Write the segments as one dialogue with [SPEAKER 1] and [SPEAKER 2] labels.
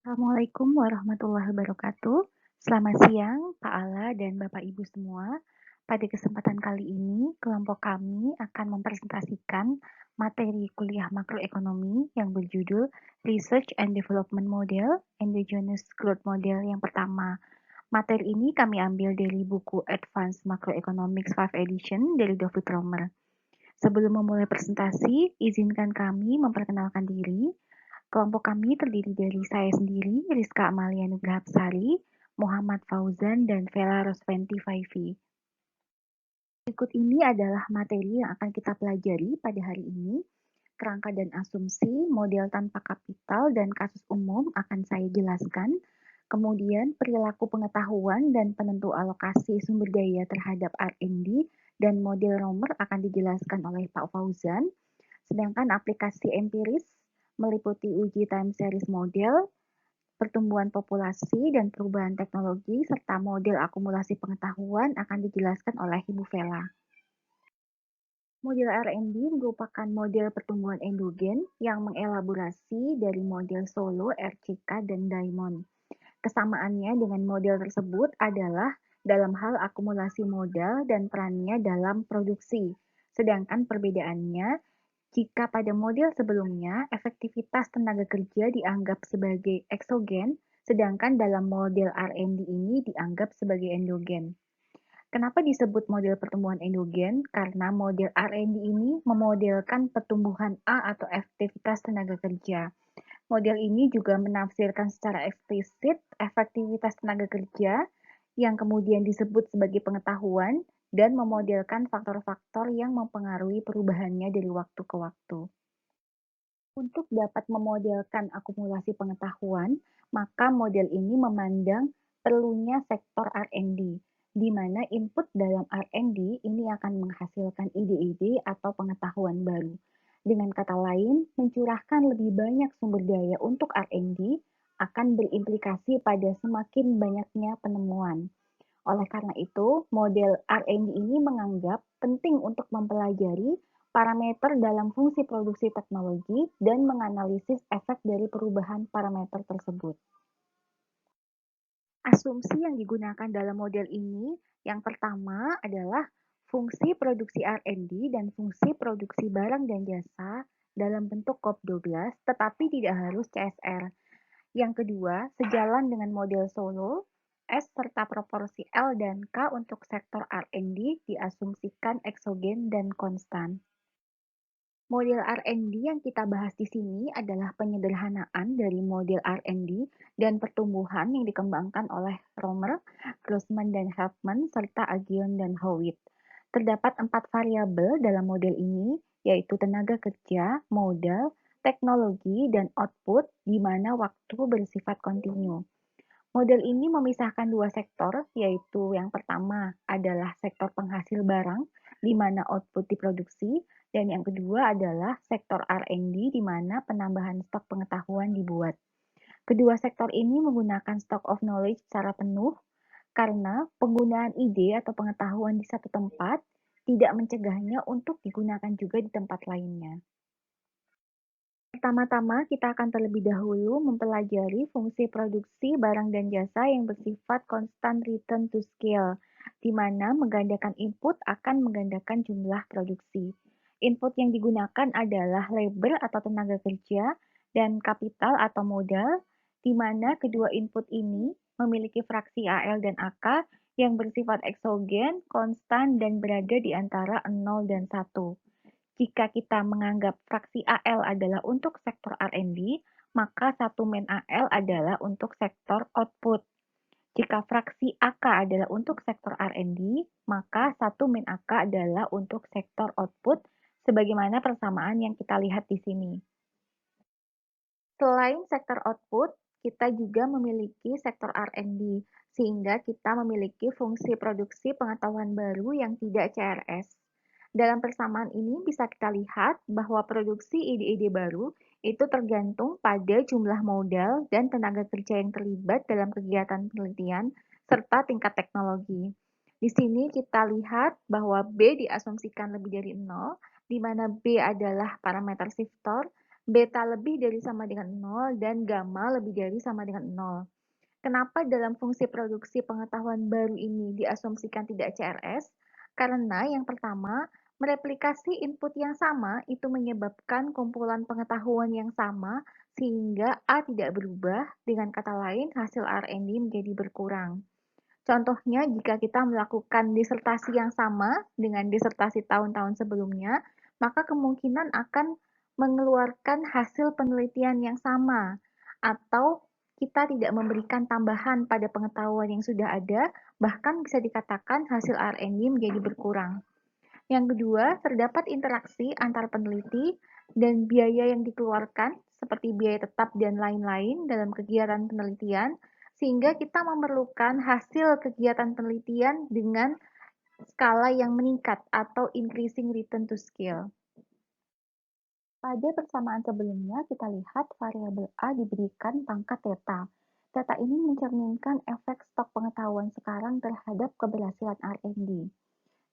[SPEAKER 1] Assalamualaikum warahmatullahi wabarakatuh. Selamat siang, Pak Ala dan Bapak Ibu semua. Pada kesempatan kali ini, kelompok kami akan mempresentasikan materi kuliah makroekonomi yang berjudul Research and Development Model, Endogenous Growth Model yang pertama. Materi ini kami ambil dari buku Advanced Macroeconomics 5 Edition dari David Romer. Sebelum memulai presentasi, izinkan kami memperkenalkan diri. Kelompok kami terdiri dari saya sendiri, Rizka Amalia Nugrahapsari, Muhammad Fauzan, dan Vela Rosventi Faifi. Berikut ini adalah materi yang akan kita pelajari pada hari ini. Kerangka dan asumsi, model tanpa kapital, dan kasus umum akan saya jelaskan. Kemudian perilaku pengetahuan dan penentu alokasi sumber daya terhadap R&D dan model Romer akan dijelaskan oleh Pak Fauzan. Sedangkan aplikasi empiris meliputi uji time series model, pertumbuhan populasi dan perubahan teknologi, serta model akumulasi pengetahuan akan dijelaskan oleh Ibu Vela. Model R&D merupakan model pertumbuhan endogen yang mengelaborasi dari model Solow, RCK, dan Diamond. Kesamaannya dengan model tersebut adalah dalam hal akumulasi modal dan perannya dalam produksi. Sedangkan perbedaannya, jika pada model sebelumnya efektivitas tenaga kerja dianggap sebagai eksogen, sedangkan dalam model R&D ini dianggap sebagai endogen. Kenapa disebut model pertumbuhan endogen? Karena model R&D ini memodelkan pertumbuhan A atau aktivitas tenaga kerja. Model ini juga menafsirkan secara eksplisit efektivitas tenaga kerja yang kemudian disebut sebagai pengetahuan dan memodelkan faktor-faktor yang mempengaruhi perubahannya dari waktu ke waktu. Untuk dapat memodelkan akumulasi pengetahuan, maka model ini memandang perlunya sektor R&D, di mana input dalam R&D ini akan menghasilkan ide-ide atau pengetahuan baru. Dengan kata lain, mencurahkan lebih banyak sumber daya untuk R&D akan berimplikasi pada semakin banyaknya penemuan. Oleh karena itu, model R&D ini menganggap penting untuk mempelajari parameter dalam fungsi produksi teknologi dan menganalisis efek dari perubahan parameter tersebut. Asumsi yang digunakan dalam model ini yang pertama adalah fungsi produksi R&D dan fungsi produksi barang dan jasa dalam bentuk COP12 tetapi tidak harus CSR. Yang kedua, sejalan dengan model Solow, S serta proporsi L dan K untuk sektor R&D diasumsikan eksogen dan konstan. Model R&D yang kita bahas di sini adalah penyederhanaan dari model R&D dan pertumbuhan yang dikembangkan oleh Romer, Grossman dan Helpman, serta Agion dan Howitt. Terdapat 4 variabel dalam model ini, yaitu tenaga kerja, modal, teknologi, dan output, di mana waktu bersifat kontinu. Model ini memisahkan dua sektor, yaitu yang pertama adalah sektor penghasil barang, di mana output diproduksi, dan yang kedua adalah sektor R&D, di mana penambahan stok pengetahuan dibuat. Kedua sektor ini menggunakan stock of knowledge secara penuh, karena penggunaan ide atau pengetahuan di satu tempat tidak mencegahnya untuk digunakan juga di tempat lainnya. Pertama-tama, kita akan terlebih dahulu mempelajari fungsi produksi barang dan jasa yang bersifat constant return to scale, di mana menggandakan input akan menggandakan jumlah produksi. Input yang digunakan adalah labor atau tenaga kerja dan kapital atau modal, di mana kedua input ini memiliki fraksi AL dan AK yang bersifat eksogen, konstan, dan berada di antara 0 dan 1. Jika kita menganggap fraksi AL adalah untuk sektor R&D, maka satu min AL adalah untuk sektor output. Jika fraksi AK adalah untuk sektor R&D, maka satu min AK adalah untuk sektor output, sebagaimana persamaan yang kita lihat di sini. Selain sektor output, kita juga memiliki sektor R&D, sehingga kita memiliki fungsi produksi pengetahuan baru yang tidak CRS. Dalam persamaan ini bisa kita lihat bahwa produksi ide-ide baru itu tergantung pada jumlah modal dan tenaga kerja yang terlibat dalam kegiatan penelitian serta tingkat teknologi. Di sini kita lihat bahwa B diasumsikan lebih dari 0, di mana B adalah parameter shifter, beta lebih dari sama dengan 0, dan gamma lebih dari sama dengan 0. Kenapa dalam fungsi produksi pengetahuan baru ini diasumsikan tidak CRS? Karena yang pertama, mereplikasi input yang sama itu menyebabkan kumpulan pengetahuan yang sama sehingga A tidak berubah, dengan kata lain hasil R&D menjadi berkurang. Contohnya, jika kita melakukan disertasi yang sama dengan disertasi tahun-tahun sebelumnya, maka kemungkinan akan mengeluarkan hasil penelitian yang sama, atau kita tidak memberikan tambahan pada pengetahuan yang sudah ada, bahkan bisa dikatakan hasil R&D menjadi berkurang. Yang kedua, terdapat interaksi antar peneliti dan biaya yang dikeluarkan, seperti biaya tetap dan lain-lain dalam kegiatan penelitian, sehingga kita memerlukan hasil kegiatan penelitian dengan skala yang meningkat atau increasing return to scale. Pada persamaan sebelumnya, kita lihat variabel A diberikan pangkat theta. Theta ini mencerminkan efek stok pengetahuan sekarang terhadap keberhasilan R&D.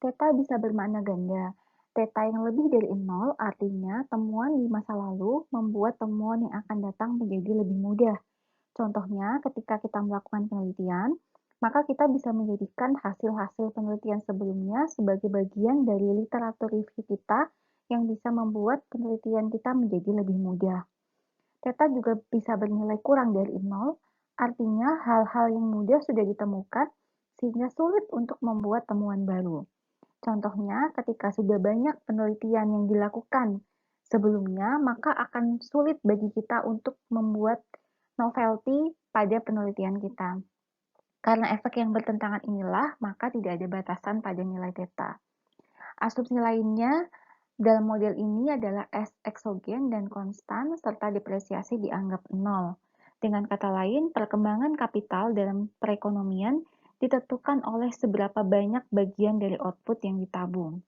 [SPEAKER 1] Theta bisa bermakna ganda. Theta yang lebih dari 0 artinya temuan di masa lalu membuat temuan yang akan datang menjadi lebih mudah. Contohnya, ketika kita melakukan penelitian, maka kita bisa menjadikan hasil-hasil penelitian sebelumnya sebagai bagian dari literatur review kita yang bisa membuat penelitian kita menjadi lebih mudah. Theta juga bisa bernilai kurang dari 0, artinya hal-hal yang mudah sudah ditemukan sehingga sulit untuk membuat temuan baru. Contohnya, ketika sudah banyak penelitian yang dilakukan sebelumnya, maka akan sulit bagi kita untuk membuat novelty pada penelitian kita. Karena efek yang bertentangan inilah, maka tidak ada batasan pada nilai theta. Asumsi lainnya dalam model ini adalah S eksogen dan konstan serta depresiasi dianggap 0. Dengan kata lain, perkembangan kapital dalam perekonomian ditentukan oleh seberapa banyak bagian dari output yang ditabung.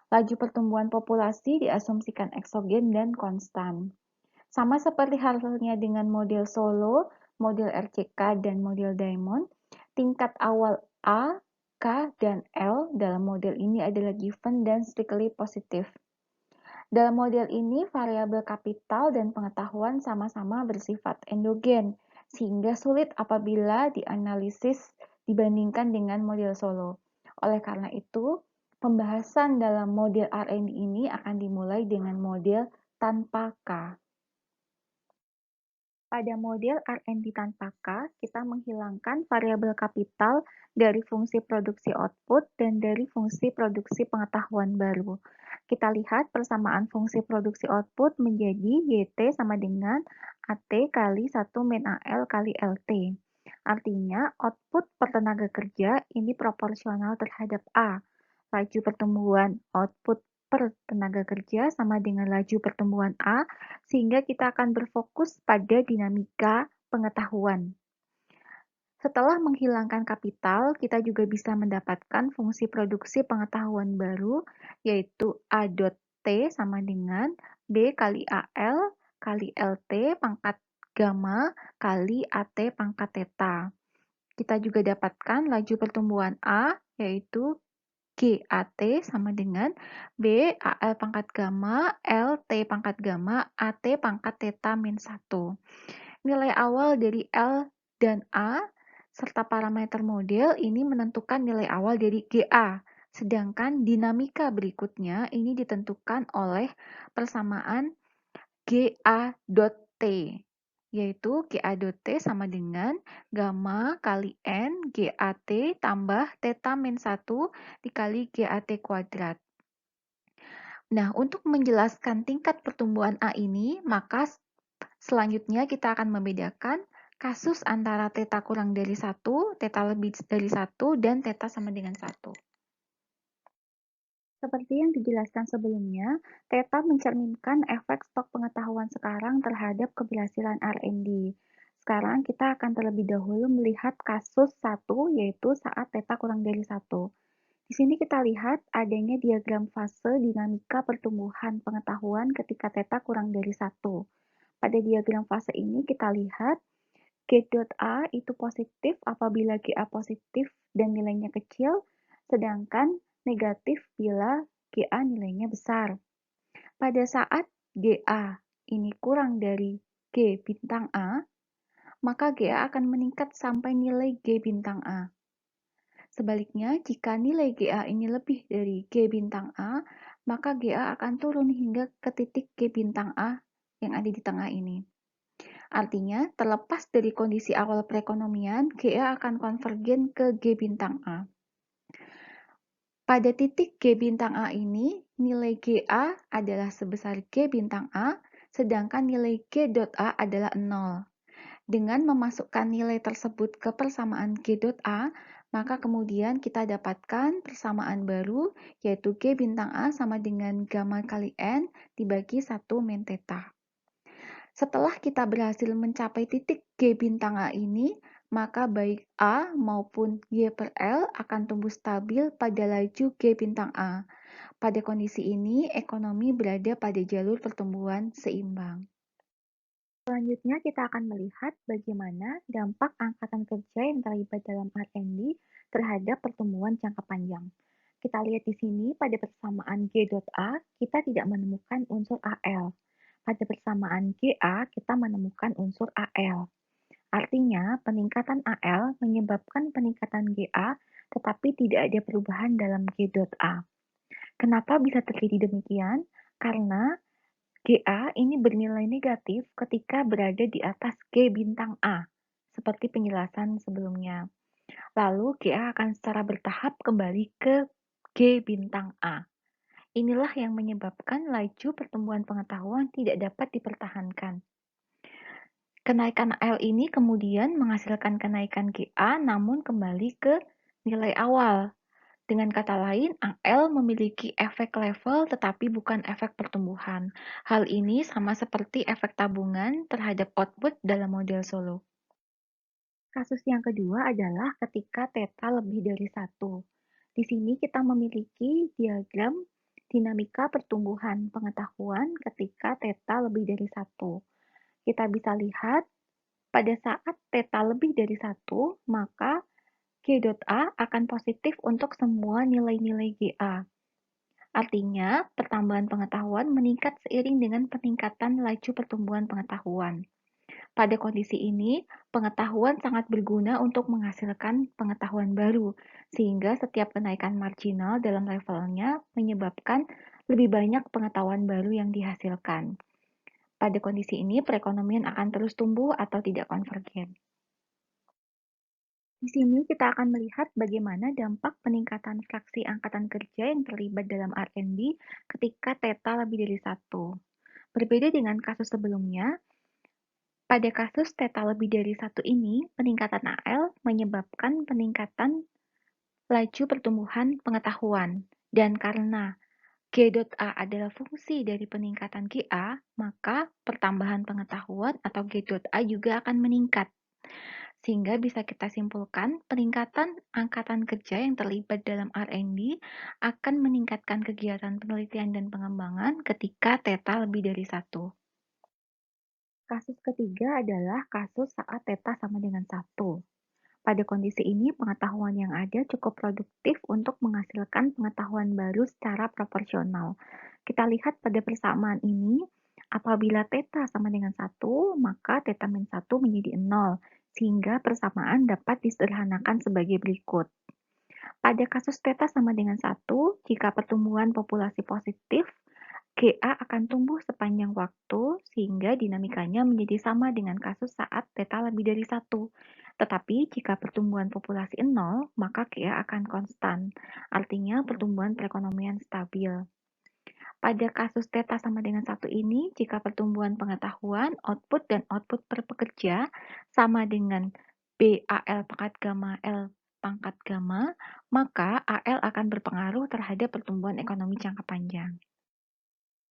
[SPEAKER 1] Laju pertumbuhan populasi diasumsikan eksogen dan konstan. Sama seperti halnya dengan model Solo, model RCK, dan model Diamond, tingkat awal A, K, dan L dalam model ini adalah given dan strictly positif. Dalam model ini, variabel kapital dan pengetahuan sama-sama bersifat endogen, sehingga sulit apabila dianalisis dibandingkan dengan model Solo. Oleh karena itu, pembahasan dalam model R&D ini akan dimulai dengan model tanpa K. Pada model R&D tanpa K, kita menghilangkan variabel kapital dari fungsi produksi output dan dari fungsi produksi pengetahuan baru. Kita lihat persamaan fungsi produksi output menjadi YT sama dengan AT kali 1 min AL kali LT. Artinya, output per tenaga kerja ini proporsional terhadap A. Laju pertumbuhan output per tenaga kerja sama dengan laju pertumbuhan A, sehingga kita akan berfokus pada dinamika pengetahuan. Setelah menghilangkan kapital, kita juga bisa mendapatkan fungsi produksi pengetahuan baru, yaitu A dot T sama dengan B kali AL kali LT pangkat gamma kali AT pangkat theta. Kita juga dapatkan laju pertumbuhan A, yaitu GAT sama dengan B AL pangkat gamma, L T pangkat gamma, AT pangkat theta min 1. Nilai awal dari L dan A serta parameter model ini menentukan nilai awal dari GA. Sedangkan dinamika berikutnya ini ditentukan oleh persamaan GA.T, yaitu GA.T sama dengan gamma kali N GAT tambah theta min 1 dikali GAT kuadrat. Nah, untuk menjelaskan tingkat pertumbuhan A ini, maka selanjutnya kita akan membedakan kasus antara theta kurang dari 1, theta lebih dari 1, dan theta sama dengan 1. Seperti yang dijelaskan sebelumnya, theta mencerminkan efek stok pengetahuan sekarang terhadap keberhasilan R&D. Sekarang kita akan terlebih dahulu melihat kasus 1, yaitu saat theta kurang dari 1. Di sini kita lihat adanya diagram fase dinamika pertumbuhan pengetahuan ketika theta kurang dari 1. Pada diagram fase ini kita lihat G.A itu positif apabila GA positif dan nilainya kecil, sedangkan negatif bila GA nilainya besar. Pada saat GA ini kurang dari G bintang A, maka GA akan meningkat sampai nilai G bintang A. Sebaliknya, jika nilai GA ini lebih dari G bintang A, maka GA akan turun hingga ke titik G bintang A yang ada di tengah ini. Artinya, terlepas dari kondisi awal perekonomian, GA akan konvergen ke G bintang A. Pada titik G bintang A ini, nilai GA adalah sebesar G bintang A, sedangkan nilai G dot A adalah 0. Dengan memasukkan nilai tersebut ke persamaan G dot A, maka kemudian kita dapatkan persamaan baru, yaitu G bintang A sama dengan gamma kali N dibagi 1 min theta. Setelah kita berhasil mencapai titik G bintang A ini, maka baik A maupun Y per L akan tumbuh stabil pada laju G bintang A. Pada kondisi ini, ekonomi berada pada jalur pertumbuhan seimbang. Selanjutnya kita akan melihat bagaimana dampak angkatan kerja yang terlibat dalam R&D terhadap pertumbuhan jangka panjang. Kita lihat di sini pada persamaan G dot A, kita tidak menemukan unsur AL. Pada persamaan GA, kita menemukan unsur AL. Artinya, peningkatan AL menyebabkan peningkatan GA, tetapi tidak ada perubahan dalam G dot A. Kenapa bisa terjadi demikian? Karena GA ini bernilai negatif ketika berada di atas G bintang A, seperti penjelasan sebelumnya. Lalu GA akan secara bertahap kembali ke G bintang A. Inilah yang menyebabkan laju pertumbuhan pengetahuan tidak dapat dipertahankan. Kenaikan L ini kemudian menghasilkan kenaikan GA namun kembali ke nilai awal. Dengan kata lain, AL memiliki efek level tetapi bukan efek pertumbuhan. Hal ini sama seperti efek tabungan terhadap output dalam model Solow. Kasus yang kedua adalah ketika theta lebih dari 1. Di sini kita memiliki diagram dinamika pertumbuhan pengetahuan ketika theta lebih dari 1. Kita bisa lihat pada saat theta lebih dari 1, maka G dot A akan positif untuk semua nilai-nilai GA. Artinya, pertambahan pengetahuan meningkat seiring dengan peningkatan laju pertumbuhan pengetahuan. Pada kondisi ini, pengetahuan sangat berguna untuk menghasilkan pengetahuan baru, sehingga setiap kenaikan marginal dalam levelnya menyebabkan lebih banyak pengetahuan baru yang dihasilkan. Pada kondisi ini, perekonomian akan terus tumbuh atau tidak konvergen. Di sini kita akan melihat bagaimana dampak peningkatan fraksi angkatan kerja yang terlibat dalam R&D ketika theta lebih dari 1. Berbeda dengan kasus sebelumnya, pada kasus theta lebih dari 1 ini, peningkatan AL menyebabkan peningkatan laju pertumbuhan pengetahuan. Dan karena G dot A adalah fungsi dari peningkatan GA, maka pertambahan pengetahuan atau G dot A juga akan meningkat. Sehingga bisa kita simpulkan, peningkatan angkatan kerja yang terlibat dalam R&D akan meningkatkan kegiatan penelitian dan pengembangan ketika theta lebih dari 1. Kasus ketiga adalah kasus saat theta sama dengan 1. Pada kondisi ini, pengetahuan yang ada cukup produktif untuk menghasilkan pengetahuan baru secara proporsional. Kita lihat pada persamaan ini, apabila theta sama dengan 1, maka theta min 1 menjadi 0, sehingga persamaan dapat disederhanakan sebagai berikut. Pada kasus theta sama dengan 1, jika pertumbuhan populasi positif, GA akan tumbuh sepanjang waktu sehingga dinamikanya menjadi sama dengan kasus saat theta lebih dari 1. Tetapi jika pertumbuhan populasi 0, maka GA akan konstan. Artinya pertumbuhan perekonomian stabil. Pada kasus theta sama dengan 1 ini, jika pertumbuhan pengetahuan, output dan output per pekerja sama dengan BAL pangkat gamma L pangkat gamma, maka AL akan berpengaruh terhadap pertumbuhan ekonomi jangka panjang.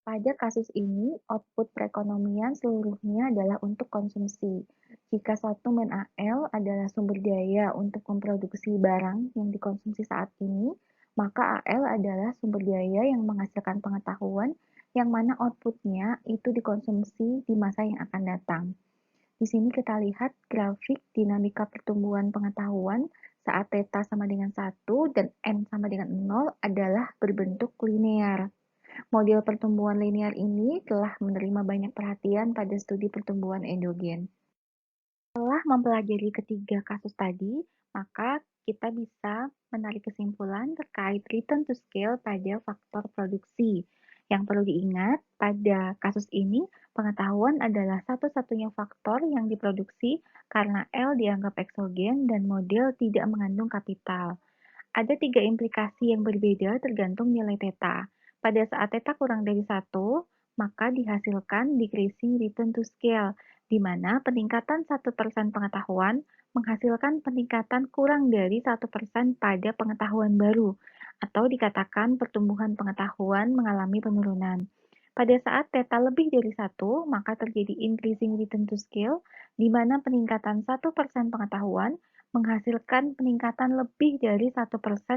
[SPEAKER 1] Pada kasus ini, output perekonomian seluruhnya adalah untuk konsumsi. Jika 1 min AL adalah sumber daya untuk memproduksi barang yang dikonsumsi saat ini, maka AL adalah sumber daya yang menghasilkan pengetahuan yang mana outputnya itu dikonsumsi di masa yang akan datang. Di sini kita lihat grafik dinamika pertumbuhan pengetahuan saat theta sama dengan 1 dan N sama dengan 0 adalah berbentuk linear. Model pertumbuhan linear ini telah menerima banyak perhatian pada studi pertumbuhan endogen. Setelah mempelajari ketiga kasus tadi, maka kita bisa menarik kesimpulan terkait return to scale pada faktor produksi. Yang perlu diingat, pada kasus ini, pengetahuan adalah satu-satunya faktor yang diproduksi karena L dianggap eksogen dan model tidak mengandung kapital. Ada 3 implikasi yang berbeda tergantung nilai theta. Pada saat theta kurang dari 1, maka dihasilkan decreasing return to scale, di mana peningkatan 1% pengetahuan menghasilkan peningkatan kurang dari 1% pada pengetahuan baru, atau dikatakan pertumbuhan pengetahuan mengalami penurunan. Pada saat theta lebih dari 1, maka terjadi increasing return to scale, di mana peningkatan 1% pengetahuan menghasilkan peningkatan lebih dari 1%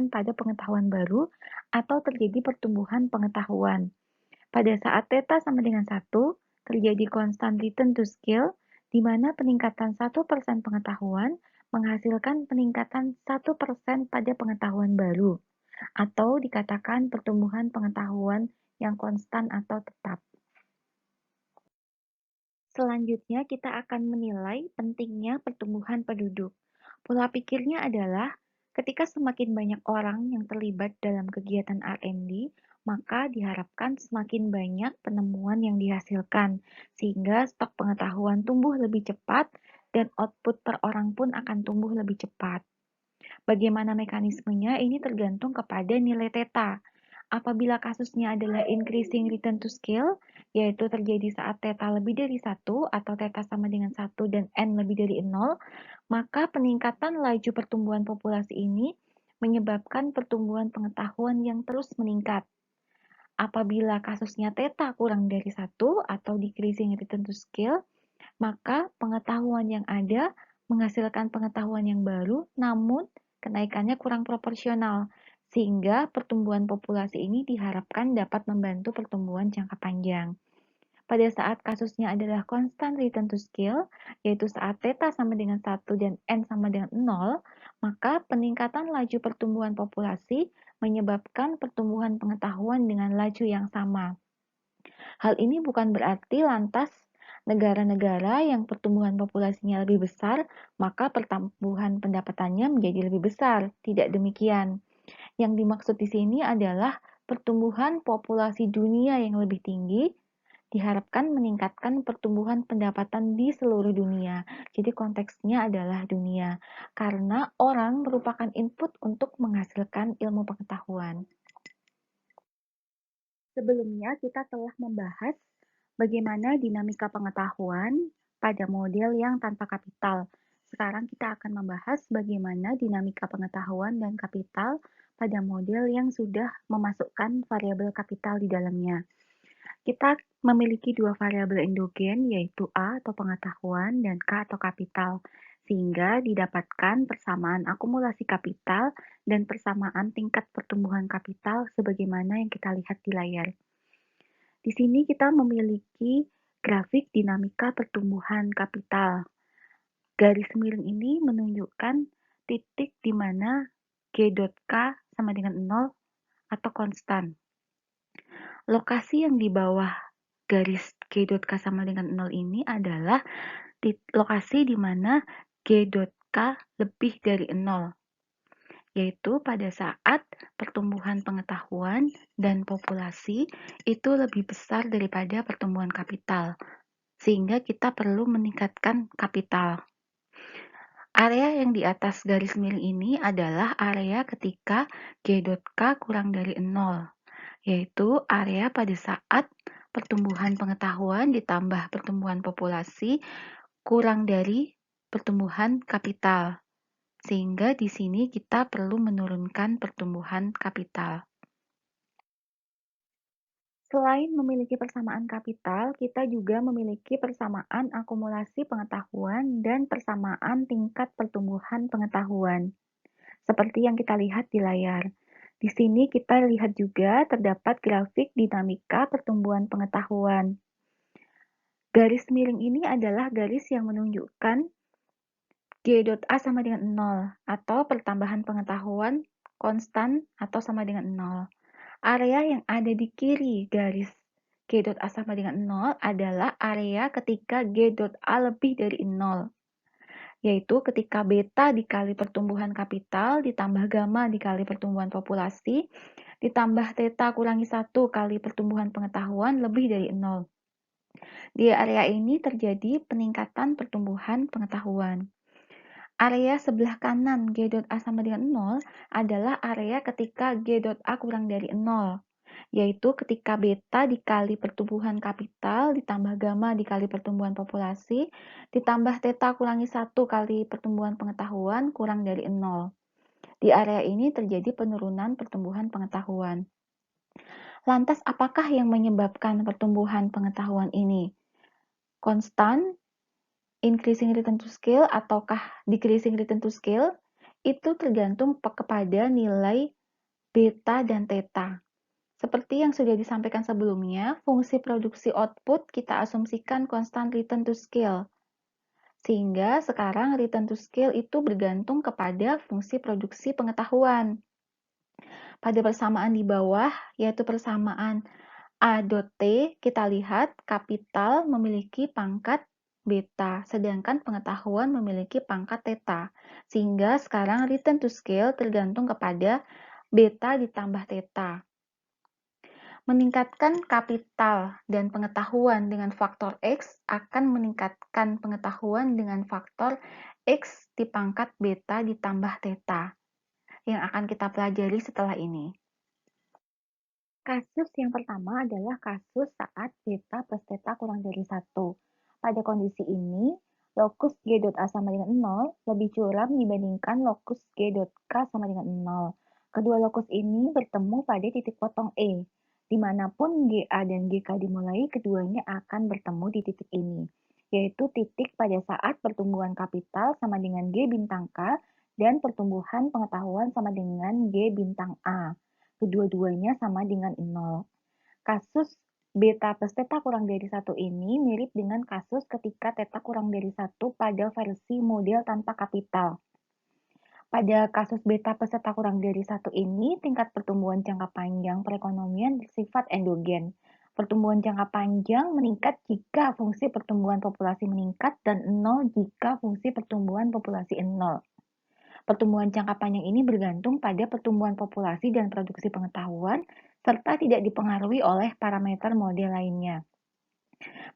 [SPEAKER 1] pada pengetahuan baru atau terjadi pertumbuhan pengetahuan. Pada saat theta sama dengan 1, terjadi constant return to scale, di mana peningkatan 1% pengetahuan menghasilkan peningkatan 1% pada pengetahuan baru, atau dikatakan pertumbuhan pengetahuan yang konstan atau tetap. Selanjutnya, kita akan menilai pentingnya pertumbuhan penduduk. Pola pikirnya adalah, ketika semakin banyak orang yang terlibat dalam kegiatan R&D, maka diharapkan semakin banyak penemuan yang dihasilkan, sehingga stok pengetahuan tumbuh lebih cepat dan output per orang pun akan tumbuh lebih cepat. Bagaimana mekanismenya ini tergantung kepada nilai theta. Apabila kasusnya adalah increasing return to scale, yaitu terjadi saat theta lebih dari 1 atau theta sama dengan 1 dan n lebih dari 0, maka peningkatan laju pertumbuhan populasi ini menyebabkan pertumbuhan pengetahuan yang terus meningkat. Apabila kasusnya theta kurang dari 1 atau decreasing return to scale, maka pengetahuan yang ada menghasilkan pengetahuan yang baru, namun kenaikannya kurang proporsional, sehingga pertumbuhan populasi ini diharapkan dapat membantu pertumbuhan jangka panjang. Pada saat kasusnya adalah constant return to scale, yaitu saat theta sama dengan 1 dan n sama dengan 0, maka peningkatan laju pertumbuhan populasi menyebabkan pertumbuhan pengetahuan dengan laju yang sama. Hal ini bukan berarti lantas negara-negara yang pertumbuhan populasinya lebih besar, maka pertumbuhan pendapatannya menjadi lebih besar. Tidak demikian. Yang dimaksud di sini adalah pertumbuhan populasi dunia yang lebih tinggi diharapkan meningkatkan pertumbuhan pendapatan di seluruh dunia. Jadi konteksnya adalah dunia, karena orang merupakan input untuk menghasilkan ilmu pengetahuan. Sebelumnya kita telah membahas bagaimana dinamika pengetahuan pada model yang tanpa kapital. Sekarang kita akan membahas bagaimana dinamika pengetahuan dan kapital pada model yang sudah memasukkan variabel kapital di dalamnya. Kita memiliki dua variabel endogen, yaitu A atau pengetahuan dan K atau kapital, sehingga didapatkan persamaan akumulasi kapital dan persamaan tingkat pertumbuhan kapital sebagaimana yang kita lihat di layar. Di sini kita memiliki grafik dinamika pertumbuhan kapital. Garis miring ini menunjukkan titik di mana G.K sama dengan 0 atau konstan. Lokasi yang di bawah garis G.K sama dengan 0 ini adalah lokasi di mana G.K lebih dari 0, yaitu pada saat pertumbuhan pengetahuan dan populasi itu lebih besar daripada pertumbuhan kapital, sehingga kita perlu meningkatkan kapital. Area yang di atas garis miring ini adalah area ketika G.K kurang dari 0, yaitu area pada saat pertumbuhan pengetahuan ditambah pertumbuhan populasi kurang dari pertumbuhan kapital. Sehingga di sini kita perlu menurunkan pertumbuhan kapital. Selain memiliki persamaan kapital, kita juga memiliki persamaan akumulasi pengetahuan dan persamaan tingkat pertumbuhan pengetahuan. Seperti yang kita lihat di layar. Di sini kita lihat juga terdapat grafik dinamika pertumbuhan pengetahuan. Garis miring ini adalah garis yang menunjukkan G.A sama dengan 0, atau pertambahan pengetahuan konstan atau sama dengan 0. Area yang ada di kiri garis G dot A sama dengan 0 adalah area ketika G dot A lebih dari 0, yaitu ketika beta dikali pertumbuhan kapital ditambah gamma dikali pertumbuhan populasi ditambah theta kurangi 1 kali pertumbuhan pengetahuan lebih dari 0. Di area ini terjadi peningkatan pertumbuhan pengetahuan. Area sebelah kanan G dot A sama dengan 0 adalah area ketika G dot A kurang dari 0, yaitu ketika beta dikali pertumbuhan kapital ditambah gamma dikali pertumbuhan populasi ditambah theta kurangi 1 kali pertumbuhan pengetahuan kurang dari 0. Di area ini terjadi penurunan pertumbuhan pengetahuan. Lantas apakah yang menyebabkan pertumbuhan pengetahuan ini? Konstan, increasing return to scale, ataukah decreasing return to scale? Itu tergantung kepada nilai beta dan theta. Seperti yang sudah disampaikan sebelumnya, fungsi produksi output kita asumsikan konstan return to scale. Sehingga sekarang return to scale itu bergantung kepada fungsi produksi pengetahuan. Pada persamaan di bawah, yaitu persamaan A dot T, kita lihat kapital memiliki pangkat beta, sedangkan pengetahuan memiliki pangkat theta. Sehingga sekarang return to scale tergantung kepada beta ditambah theta. Meningkatkan kapital dan pengetahuan dengan faktor X akan meningkatkan pengetahuan dengan faktor X di pangkat beta ditambah theta, yang akan kita pelajari setelah ini. Kasus yang pertama adalah kasus saat beta plus theta kurang dari 1. Pada kondisi ini, lokus G dot A sama dengan 0 lebih curam dibandingkan lokus G dot K sama dengan 0. Kedua lokus ini bertemu pada titik potong E. Dimanapun GA dan GK dimulai, keduanya akan bertemu di titik ini, yaitu titik pada saat pertumbuhan kapital sama dengan G bintang K dan pertumbuhan pengetahuan sama dengan G bintang A. Kedua-duanya sama dengan 0. Kasus beta plus theta kurang dari 1 ini mirip dengan kasus ketika theta kurang dari 1 pada versi model tanpa kapital. Pada kasus beta plus theta kurang dari 1 ini, tingkat pertumbuhan jangka panjang perekonomian bersifat endogen. Pertumbuhan jangka panjang meningkat jika fungsi pertumbuhan populasi meningkat dan 0 jika fungsi pertumbuhan populasi 0. Pertumbuhan jangka panjang ini bergantung pada pertumbuhan populasi dan produksi pengetahuan, serta tidak dipengaruhi oleh parameter model lainnya.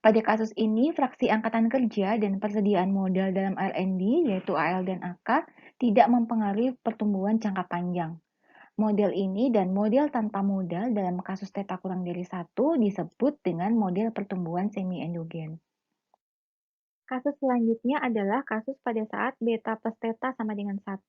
[SPEAKER 1] Pada kasus ini, fraksi angkatan kerja dan persediaan modal dalam R&D, yaitu AL dan AK, tidak mempengaruhi pertumbuhan jangka panjang. Model ini dan model tanpa modal dalam kasus theta kurang dari 1 disebut dengan model pertumbuhan semi-endogen. Kasus selanjutnya adalah kasus pada saat beta plus theta sama dengan 1.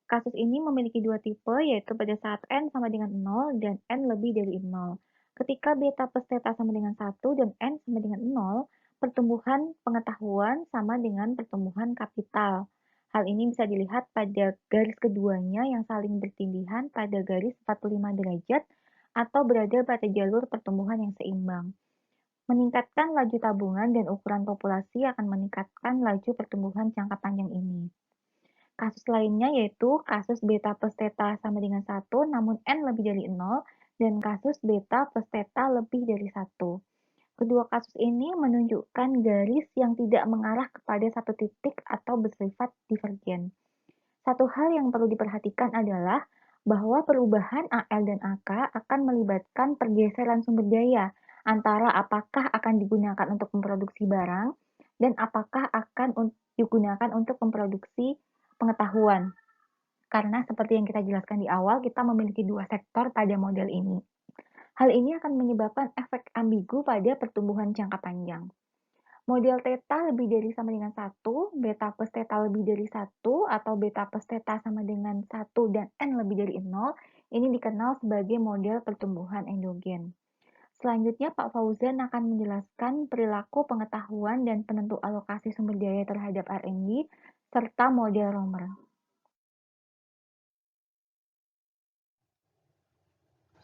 [SPEAKER 1] Kasus ini memiliki dua tipe, yaitu pada saat N sama dengan 0 dan N lebih dari 0. Ketika beta plus theta sama dengan 1 dan N sama dengan 0, pertumbuhan pengetahuan sama dengan pertumbuhan kapital. Hal ini bisa dilihat pada garis keduanya yang saling bertindihan pada garis 45 derajat atau berada pada jalur pertumbuhan yang seimbang. Meningkatkan laju tabungan dan ukuran populasi akan meningkatkan laju pertumbuhan jangka panjang ini. Kasus lainnya yaitu kasus beta plus theta sama dengan 1 namun N lebih dari 0 dan kasus beta plus theta lebih dari 1. Kedua kasus ini menunjukkan garis yang tidak mengarah kepada satu titik atau bersifat divergen. Satu hal yang perlu diperhatikan adalah bahwa perubahan AL dan AK akan melibatkan pergeseran sumber daya antara apakah akan digunakan untuk memproduksi barang dan apakah akan digunakan untuk memproduksi pengetahuan. Karena seperti yang kita jelaskan di awal, kita memiliki dua sektor pada model ini. Hal ini akan menyebabkan efek ambigu pada pertumbuhan jangka panjang. Model theta lebih dari sama dengan 1, beta plus theta lebih dari 1, atau beta plus theta sama dengan 1 dan N lebih dari 0, ini dikenal sebagai model pertumbuhan endogen. Selanjutnya, Pak Fauzan akan menjelaskan perilaku pengetahuan dan penentu alokasi sumber daya terhadap R&D, serta model Romer.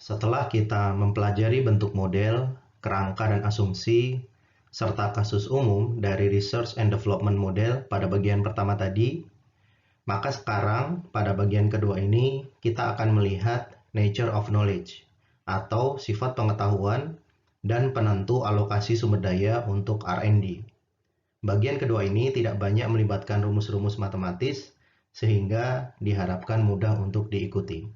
[SPEAKER 2] Setelah kita mempelajari bentuk model, kerangka dan asumsi, serta kasus umum dari Research and Development Model pada bagian pertama tadi, maka sekarang pada bagian kedua ini kita akan melihat Nature of Knowledge atau sifat pengetahuan dan penentu alokasi sumber daya untuk R&D. Bagian kedua ini tidak banyak melibatkan rumus-rumus matematis, sehingga diharapkan mudah untuk diikuti.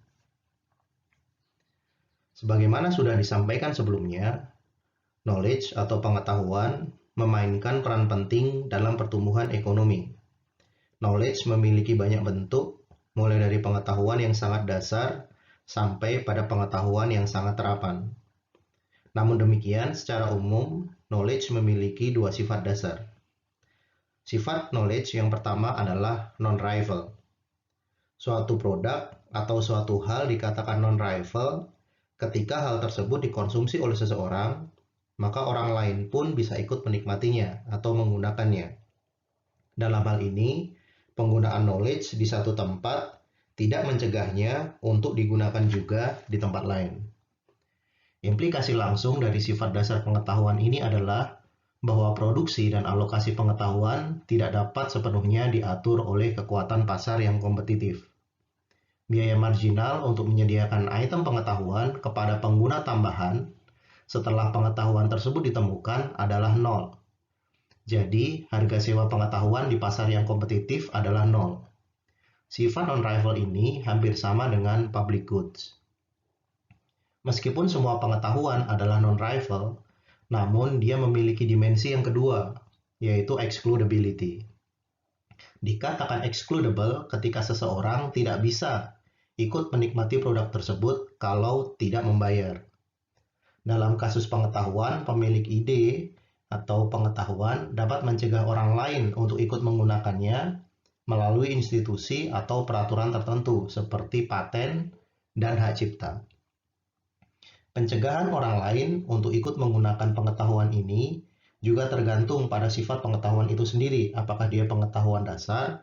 [SPEAKER 2] Sebagaimana sudah disampaikan sebelumnya, knowledge atau pengetahuan memainkan peran penting dalam pertumbuhan ekonomi. Knowledge memiliki banyak bentuk, mulai dari pengetahuan yang sangat dasar sampai pada pengetahuan yang sangat terapan. Namun demikian, secara umum, knowledge memiliki dua sifat dasar. Sifat knowledge yang pertama adalah non-rival. Suatu produk atau suatu hal dikatakan non-rival ketika hal tersebut dikonsumsi oleh seseorang, maka orang lain pun bisa ikut menikmatinya atau menggunakannya. Dalam hal ini, penggunaan knowledge di satu tempat tidak mencegahnya untuk digunakan juga di tempat lain. Implikasi langsung dari sifat dasar pengetahuan ini adalah bahwa produksi dan alokasi pengetahuan tidak dapat sepenuhnya diatur oleh kekuatan pasar yang kompetitif. Biaya marginal untuk menyediakan item pengetahuan kepada pengguna tambahan setelah pengetahuan tersebut ditemukan adalah nol. Jadi, harga sewa pengetahuan di pasar yang kompetitif adalah nol. Sifat non-rival ini hampir sama dengan public goods. Meskipun semua pengetahuan adalah non-rival, namun dia memiliki dimensi yang kedua, yaitu excludability. Dikatakan excludable ketika seseorang tidak bisa ikut menikmati produk tersebut kalau tidak membayar. Dalam kasus pengetahuan, pemilik ide atau pengetahuan dapat mencegah orang lain untuk ikut menggunakannya melalui institusi atau peraturan tertentu seperti paten dan hak cipta. Pencegahan orang lain untuk ikut menggunakan pengetahuan ini juga tergantung pada sifat pengetahuan itu sendiri, apakah dia pengetahuan dasar